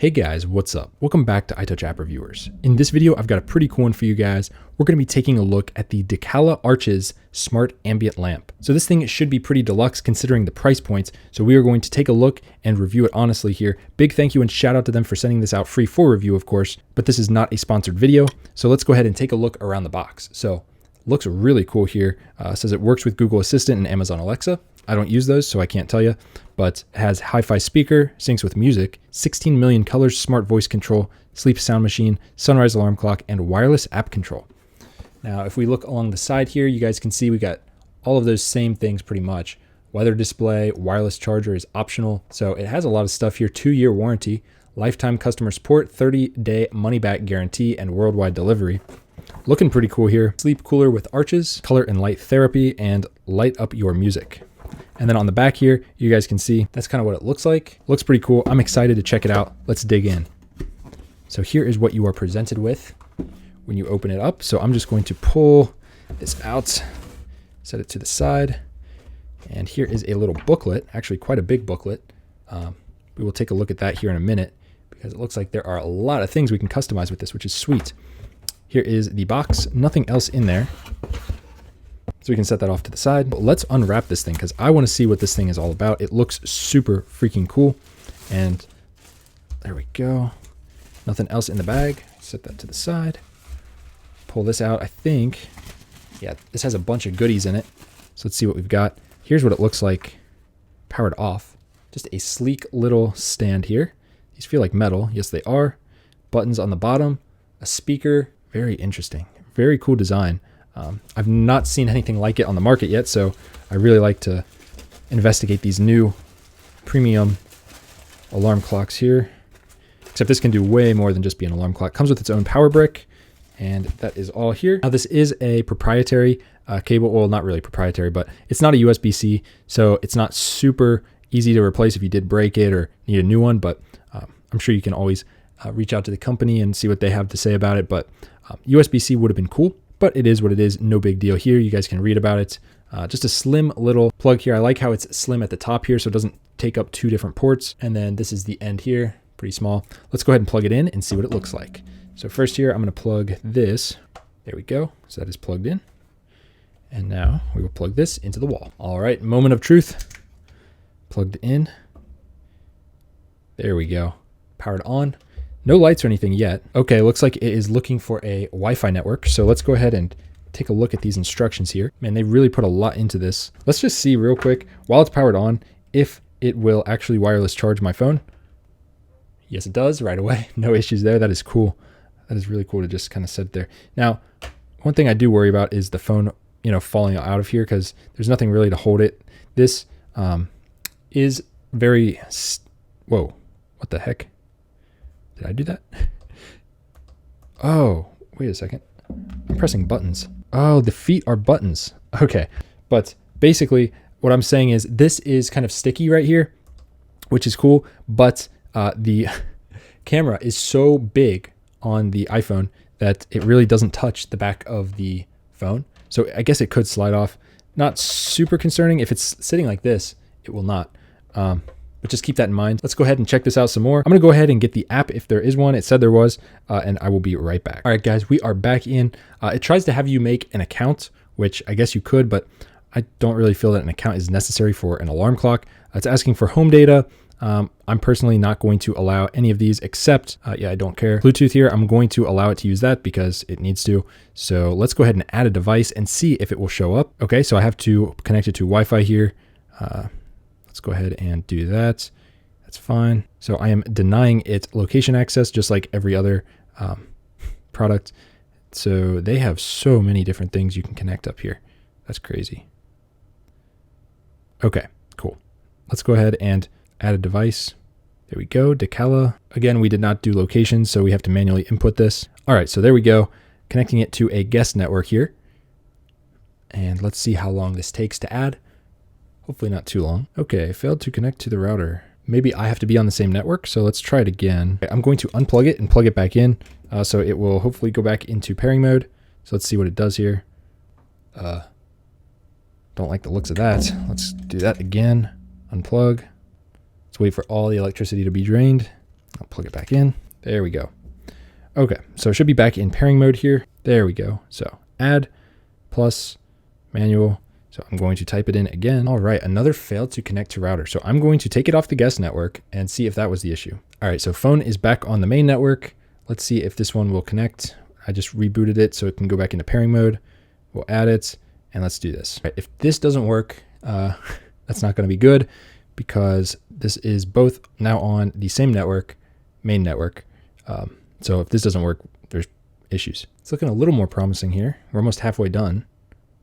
Hey guys, what's up? Welcome back to Untitled Chapter viewers. In this video, I've got a pretty cool one for you guys. We're going to be taking a look at the Dekala Arches Smart Ambient Lamp. So this thing should be pretty deluxe considering the price points. So we are going to take a look and review it honestly here. Big thank you and shout out to them for sending this out free for review, of course, but this is not a sponsored video. So let's go ahead and take a look around the box. So looks really cool here. Says it works with Google Assistant and Amazon Alexa. I don't use those, so I can't tell you, but it has hi-fi speaker, syncs with music, 16 million colors, smart voice control, sleep sound machine, sunrise alarm clock, and wireless app control. Now, if we look along the side here, you guys can see we got all of those same things pretty much. Weather display, wireless charger is optional. So it has a lot of stuff here, 2-year warranty, lifetime customer support, 30-day money-back guarantee, and worldwide delivery. Looking pretty cool here. Sleep cooler with arches, color and light therapy, and light up your music. And then on the back here, you guys can see that's kind of what it looks like. Looks pretty cool. I'm excited to check it out. Let's dig in. So here is what you are presented with when you open it up. So I'm just going to pull this out, set it to the side. And here is a little booklet, actually quite a big booklet. We will take a look at that here in a minute because it looks like there are a lot of things we can customize with this, which is sweet. Here is the box, nothing else in there. So we can set that off to the side. But let's unwrap this thing because I want to see what this thing is all about. It looks super freaking cool. And there we go. Nothing else in the bag. Set that to the side. Pull this out. I think, yeah, this has a bunch of goodies in it. So let's see what we've got. Here's what it looks like powered off. Just a sleek little stand here. These feel like metal. Yes, they are. Buttons on the bottom. A speaker. Very interesting. Very cool design. I've not seen anything like it on the market yet, so I really like to investigate these new premium alarm clocks here. Except this can do way more than just be an alarm clock. Comes with its own power brick, and that is all here. Now this is a proprietary cable. Well, not really proprietary, but it's not a USB-C, so it's not super easy to replace if you did break it or need a new one, but I'm sure you can always reach out to the company and see what they have to say about it. But USB-C would have been cool. But it is what it is, no big deal here. You guys can read about it. Just a slim little plug here. I like how it's slim at the top here so it doesn't take up 2 different ports. And then this is the end here, pretty small. Let's go ahead and plug it in and see what it looks like. So first here, I'm gonna plug this. There we go, so that is plugged in. And now we will plug this into the wall. All right, moment of truth. Plugged in. There we go, powered on. No lights or anything yet. Okay, looks like it is looking for a Wi-Fi network. So let's go ahead and take a look at these instructions here. Man, they really put a lot into this. Let's just see real quick while it's powered on if it will actually wireless charge my phone. Yes, it does right away. No issues there. That is cool. That is really cool to just kind of set there. Now, one thing I do worry about is the phone, falling out of here because there's nothing really to hold it. This is very, whoa, what the heck? Did I do that? Oh, wait a second. I'm pressing buttons. Oh, the feet are buttons. Okay. But basically what I'm saying is this is kind of sticky right here, which is cool. But the camera is so big on the iPhone that it really doesn't touch the back of the phone. So I guess it could slide off. Not super concerning. If it's sitting like this, it will not. But just keep that in mind. Let's go ahead and check this out some more. I'm gonna go ahead and get the app if there is one. It said there was, and I will be right back. All right, guys, we are back in. It tries to have you make an account, which I guess you could, but I don't really feel that an account is necessary for an alarm clock. It's asking for home data. I'm personally not going to allow any of these except, yeah, I don't care. Bluetooth here, I'm going to allow it to use that because it needs to. So let's go ahead and add a device and see if it will show up. Okay, so I have to connect it to Wi-Fi here. Let's go ahead and do that. That's fine. So I am denying it location access just like every other product. So they have so many different things you can connect up here. That's crazy. Okay, cool. Let's go ahead and add a device. There we go, Dekala. Again, we did not do location, so we have to manually input this. All right, so there we go. Connecting it to a guest network here. And let's see how long this takes to add. Hopefully not too long. Okay, failed to connect to the router. Maybe I have to be on the same network, so let's try it again. I'm going to unplug it and plug it back in, so it will hopefully go back into pairing mode. So let's see what it does here. Don't like the looks of that. Let's do that again. Unplug. Let's wait for all the electricity to be drained. I'll plug it back in. There we go. Okay, so it should be back in pairing mode here. There we go. So add plus manual. So I'm going to type it in again. All right, another failed to connect to router. So I'm going to take it off the guest network and see if that was the issue. All right, so phone is back on the main network. Let's see if this one will connect. I just rebooted it so it can go back into pairing mode. We'll add it and let's do this. All right, if this doesn't work, that's not gonna be good because this is both now on the same network, main network. So if this doesn't work, there's issues. It's looking a little more promising here. We're almost halfway done.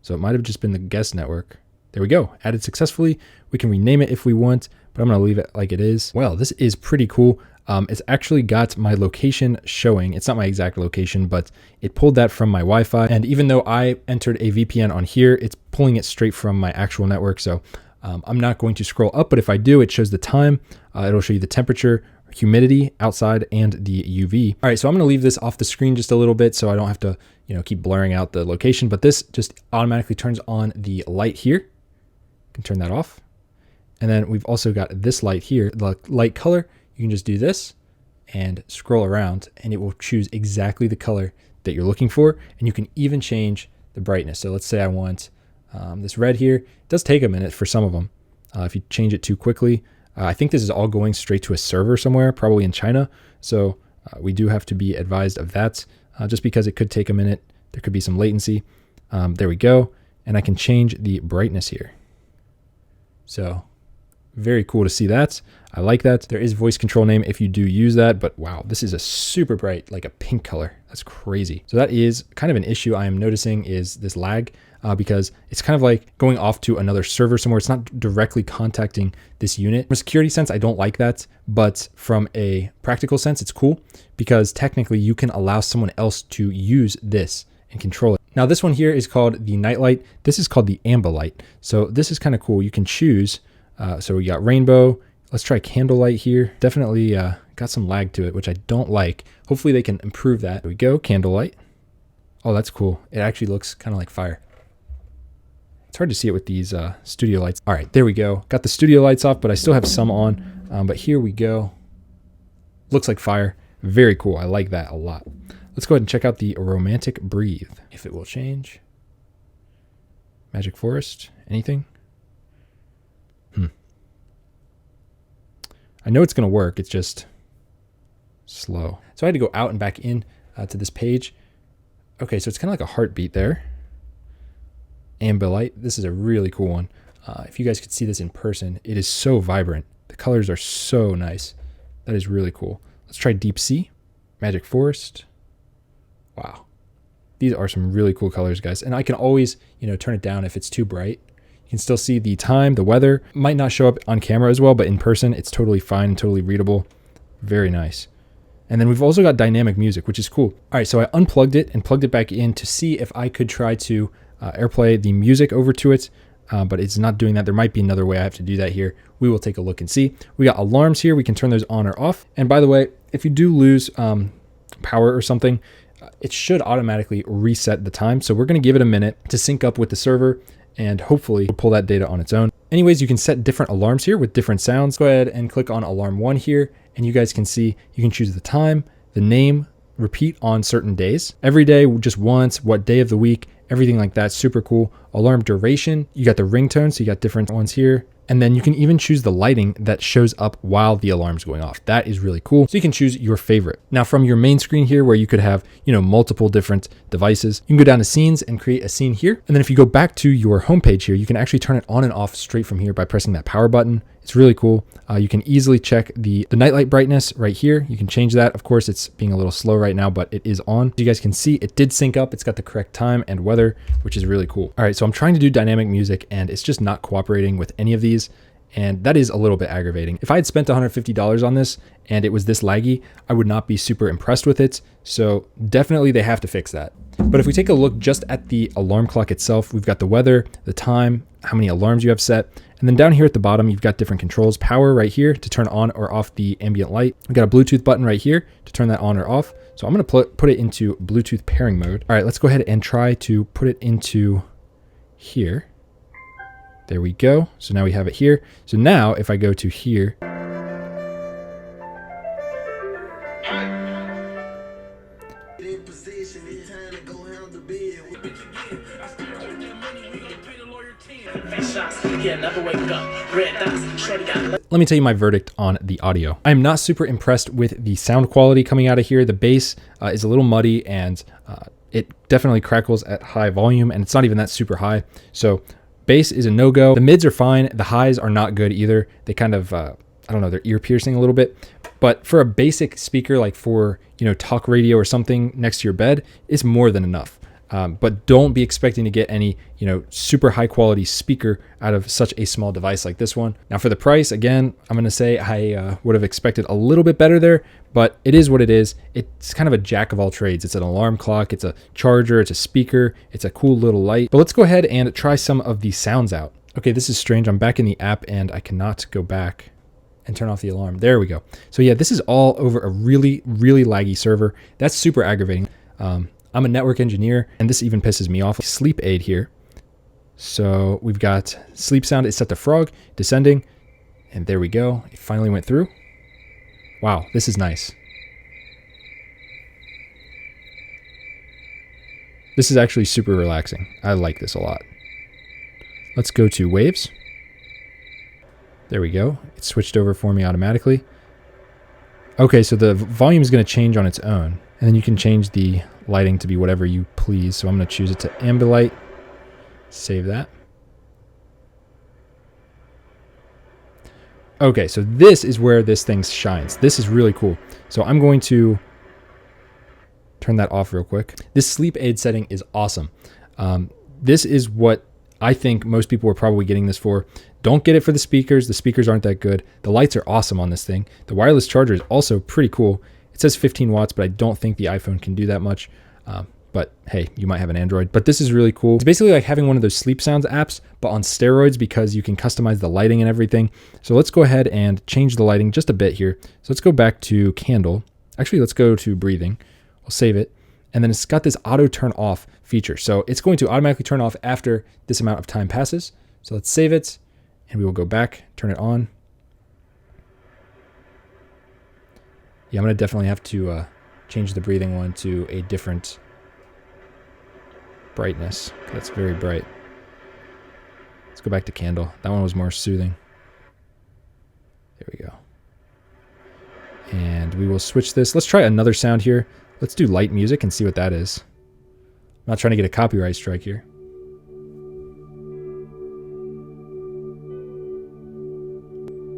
So it might have just been the guest network. There we go, added successfully. We can rename it if we want, but I'm gonna leave it like it is. Well, this is pretty cool. It's actually got my location showing. It's not my exact location, but it pulled that from my Wi-Fi. And even though I entered a VPN on here, it's pulling it straight from my actual network. So I'm not going to scroll up, but if I do, it shows the time. It'll show you the temperature, humidity outside, and the UV. All right, so I'm gonna leave this off the screen just a little bit so I don't have to, keep blurring out the location, but this just automatically turns on the light here. You can turn that off. And then we've also got this light here, the light color. You can just do this and scroll around and it will choose exactly the color that you're looking for. And you can even change the brightness. So let's say I want this red here. It does take a minute for some of them. If you change it too quickly, I think this is all going straight to a server somewhere, probably in China. So we do have to be advised of that just because it could take a minute. There could be some latency. There we go. And I can change the brightness here. So very cool to see that. I like that. There is voice control name if you do use that, but wow, this is a super bright, like a pink color. That's crazy. So that is kind of an issue I am noticing is this lag because it's kind of like going off to another server somewhere. It's not directly contacting this unit. From a security sense, I don't like that, but from a practical sense, it's cool because technically you can allow someone else to use this and control it. Now this one here is called the Nightlight. This is called the Amber Light. So this is kind of cool. You can choose. So we got rainbow. Let's try candlelight here. Definitely got some lag to it, which I don't like. Hopefully they can improve that. There we go, candlelight. Oh, that's cool. It actually looks kind of like fire. It's hard to see it with these studio lights. All right, there we go. Got the studio lights off, but I still have some on. But here we go. Looks like fire. Very cool. I like that a lot. Let's go ahead and check out the romantic breathe. If it will change. Magic forest, anything? I know it's going to work. It's just slow. So I had to go out and back in to this page. Okay, so it's kind of like a heartbeat there. Amber light. This is a really cool one. If you guys could see this in person, it is so vibrant. The colors are so nice. That is really cool. Let's try deep sea, magic forest. Wow. These are some really cool colors, guys. And I can always, turn it down if it's too bright. You can still see the time, the weather. Might not show up on camera as well, but in person, it's totally fine and totally readable. Very nice. And then we've also got dynamic music, which is cool. All right, so I unplugged it and plugged it back in to see if I could try to AirPlay the music over to it, but it's not doing that. There might be another way I have to do that here. We will take a look and see. We got alarms here. We can turn those on or off. And by the way, if you do lose power or something, it should automatically reset the time. So we're going to give it a minute to sync up with the server and hopefully pull that data on its own. Anyways, you can set different alarms here with different sounds. Go ahead and click on alarm 1 here, and you guys can see you can choose the time, the name, repeat on certain days. Every day, just once, what day of the week, everything like that. Super cool. Alarm duration, you got the ringtone, so you got different ones here. And then you can even choose the lighting that shows up while the alarm's going off. That is really cool. So you can choose your favorite. Now from your main screen here where you could have, multiple different devices, you can go down to scenes and create a scene here. And then if you go back to your homepage here, you can actually turn it on and off straight from here by pressing that power button. It's really cool. You can easily check the nightlight brightness right here. You can change that. Of course, it's being a little slow right now, but it is on. You guys can see it did sync up. It's got the correct time and weather, which is really cool. All right, so I'm trying to do dynamic music and it's just not cooperating with any of these. And that is a little bit aggravating. If I had spent $150 on this and it was this laggy, I would not be super impressed with it. So definitely they have to fix that. But if we take a look just at the alarm clock itself, we've got the weather, the time, how many alarms you have set. And then down here at the bottom, you've got different controls. Power right here to turn on or off the ambient light. We've got a Bluetooth button right here to turn that on or off. So I'm going to put it into Bluetooth pairing mode. All right, let's go ahead and try to put it into here. There we go. So now we have it here. So now if I go to here, Let me tell you my verdict on the audio. I'm not super impressed with the sound quality coming out of here. The bass is a little muddy, and it definitely crackles at high volume, and it's not even that super high. So bass is a no-go. The mids are fine. The highs are not good either. They kind of, I don't know, they're ear piercing a little bit. But for a basic speaker, like for, talk radio or something next to your bed, it's more than enough. But don't be expecting to get any, super high quality speaker out of such a small device like this one. Now for the price, again, I'm going to say I would have expected a little bit better there, but it is what it is. It's kind of a jack of all trades. It's an alarm clock, it's a charger, it's a speaker, it's a cool little light. But let's go ahead and try some of the sounds out. Okay, this is strange. I'm back in the app and I cannot go back and turn off the alarm. There we go. So yeah, this is all over a really, really laggy server. That's super aggravating. I'm a network engineer, and this even pisses me off. Sleep aid here. So we've got sleep sound is set to frog, descending, and there we go. It finally went through. Wow, this is nice. This is actually super relaxing. I like this a lot. Let's go to waves. There we go. It switched over for me automatically. Okay, so the volume is going to change on its own, and then you can change the lighting to be whatever you please. So I'm going to choose it to Ambilight. Save that. Okay, so this is where this thing shines. This is really cool. So I'm going to turn that off real quick. This sleep aid setting is awesome. This is what I think most people were probably getting this for. Don't get it for the speakers. The speakers aren't that good. The lights are awesome on this thing. The wireless charger is also pretty cool. It says 15 watts, but I don't think the iPhone can do that much. But hey, you might have an Android. But this is really cool. It's basically like having one of those sleep sounds apps, but on steroids, because you can customize the lighting and everything. So let's go ahead and change the lighting just a bit here. So let's go back to candle. Actually, let's go to breathing. We'll save it. And then it's got this auto turn off feature. So it's going to automatically turn off after this amount of time passes. So let's save it, and we will go back, turn it on. Yeah, I'm going to definitely have to change the breathing one to a different brightness. That's very bright. Let's go back to candle. That one was more soothing. There we go. And we will switch this. Let's try another sound here. Let's do light music and see what that is. I'm not trying to get a copyright strike here.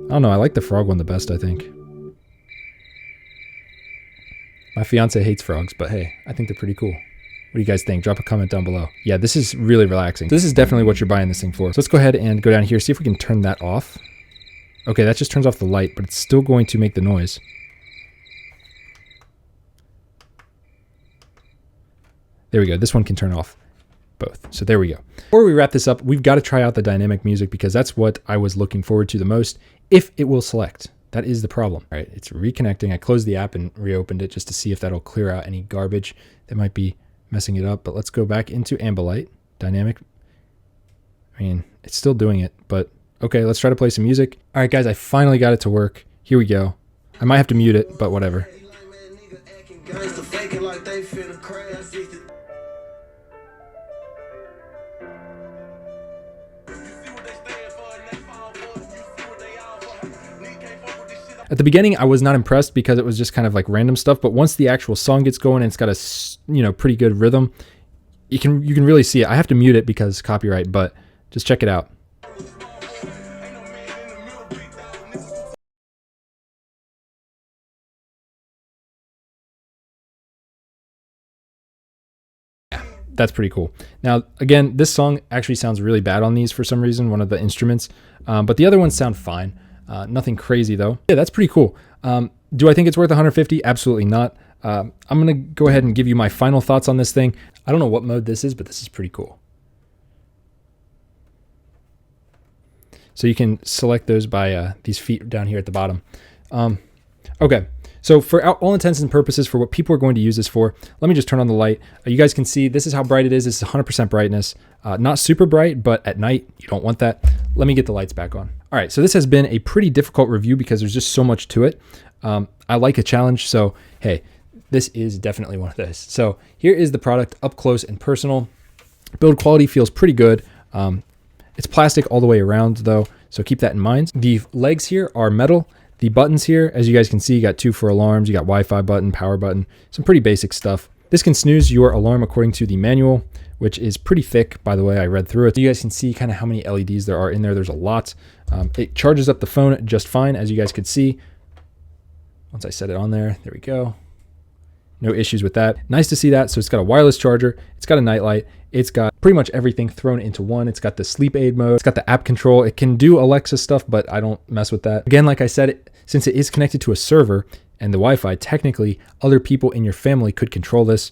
I don't know. I like the frog one the best, I think. My fiance hates frogs, but hey, I think they're pretty cool. What do you guys think? Drop a comment down below. Yeah, this is really relaxing. This is definitely what you're buying this thing for. So let's go ahead and go down here, see if we can turn that off. Okay, that just turns off the light, but it's still going to make the noise. There we go. This one can turn off both. So there we go. Before we wrap this up, we've got to try out the dynamic music because that's what I was looking forward to the most, if it will select. That is the problem. All right, it's reconnecting. I closed the app and reopened it just to see if that'll clear out any garbage that might be messing it up. But let's go back into Ambilight. Dynamic. I mean, it's still doing it, but okay, let's try to play some music. All right, guys, I finally got it to work. Here we go. I might have to mute it, but whatever. At the beginning, I was not impressed because it was just kind of like random stuff. But once the actual song gets going and it's got a pretty good rhythm, you can really see it. I have to mute it because copyright, but just check it out. Yeah, that's pretty cool. Now, again, this song actually sounds really bad on these for some reason, one of the instruments, but the other ones sound fine. Nothing crazy though. Yeah, that's pretty cool. Do I think it's worth 150? Absolutely not. I'm going to go ahead and give you my final thoughts on this thing. I don't know what mode this is, but this is pretty cool. So you can select those by these feet down here at the bottom. Okay. So for all intents and purposes, for what people are going to use this for, let me just turn on the light. You guys can see this is how bright it is. This is 100% brightness. Not super bright, but at night, you don't want that. Let me get the lights back on. All right, so this has been a pretty difficult review because there's just so much to it. I like a challenge, so hey, this is definitely one of those. So here is the product up close and personal. Build quality feels pretty good. It's plastic all the way around though, so keep that in mind. The legs here are metal. The buttons here, as you guys can see, you got 2 for alarms, you got Wi-Fi button, power button, some pretty basic stuff. This can snooze your alarm according to the manual, which is pretty thick, by the way. I read through it. You guys can see kind of how many LEDs there are in there. There's a lot. It charges up the phone just fine, as you guys could see. Once I set it on there we go. No issues with that. Nice to see that. So it's got a wireless charger. It's got a nightlight. It's got pretty much everything thrown into one. It's got the sleep aid mode. It's got the app control. It can do Alexa stuff, but I don't mess with that. Again, like I said, since it is connected to a server and the Wi-Fi, technically other people in your family could control this.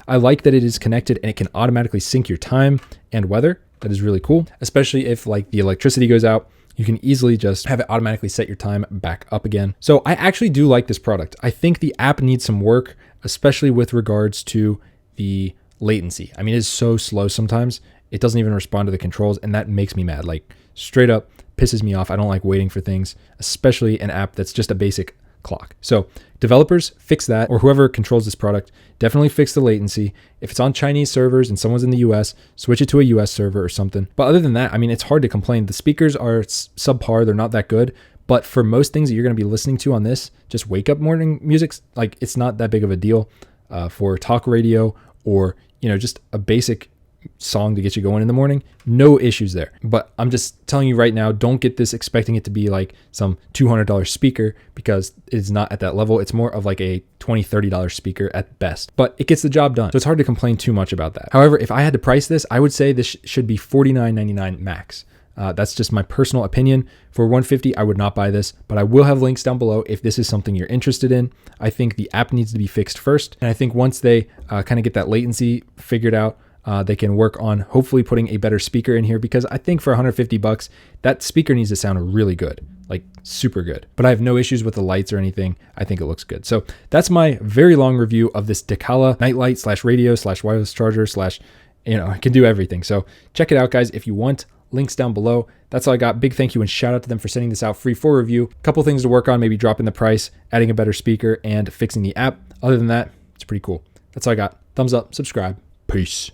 I like that it is connected and it can automatically sync your time and weather. That is really cool, especially if like the electricity goes out. You can easily just have it automatically set your time back up again. So I actually do like this product. I think the app needs some work, especially with regards to the latency. I mean, it's so slow sometimes. It doesn't even respond to the controls, and that makes me mad. Like, straight up pisses me off. I don't like waiting for things, especially an app that's just a basic clock. So developers, fix that, or whoever controls this product, definitely fix the latency. If it's on Chinese servers and someone's in the US, switch it to a US server or something. But other than that, I mean, it's hard to complain. The speakers are subpar. They're not that good. But for most things that you're going to be listening to on this, just wake up morning music, like it's not that big of a deal. For talk radio or, you know, just a basic song to get you going in the morning, no issues there. But I'm just telling you right now, don't get this expecting it to be like some $200 speaker, because it's not at that level. It's more of like a $20, $30 speaker at best, but it gets the job done. So it's hard to complain too much about that. However, if I had to price this, I would say this should be $49.99 max. That's just my personal opinion. For $150, I would not buy this, but I will have links down below if this is something you're interested in. I think the app needs to be fixed first. And I think once they kind of get that latency figured out, they can work on hopefully putting a better speaker in here, because I think for $150, that speaker needs to sound really good, like super good. But I have no issues with the lights or anything. I think it looks good. So that's my very long review of this Dekala nightlight / radio / wireless charger / it can do everything. So check it out, guys, if you want. Links down below. That's all I got. Big thank you and shout out to them for sending this out free for review. Couple things to work on, maybe dropping the price, adding a better speaker, and fixing the app. Other than that, it's pretty cool. That's all I got. Thumbs up, subscribe. Peace.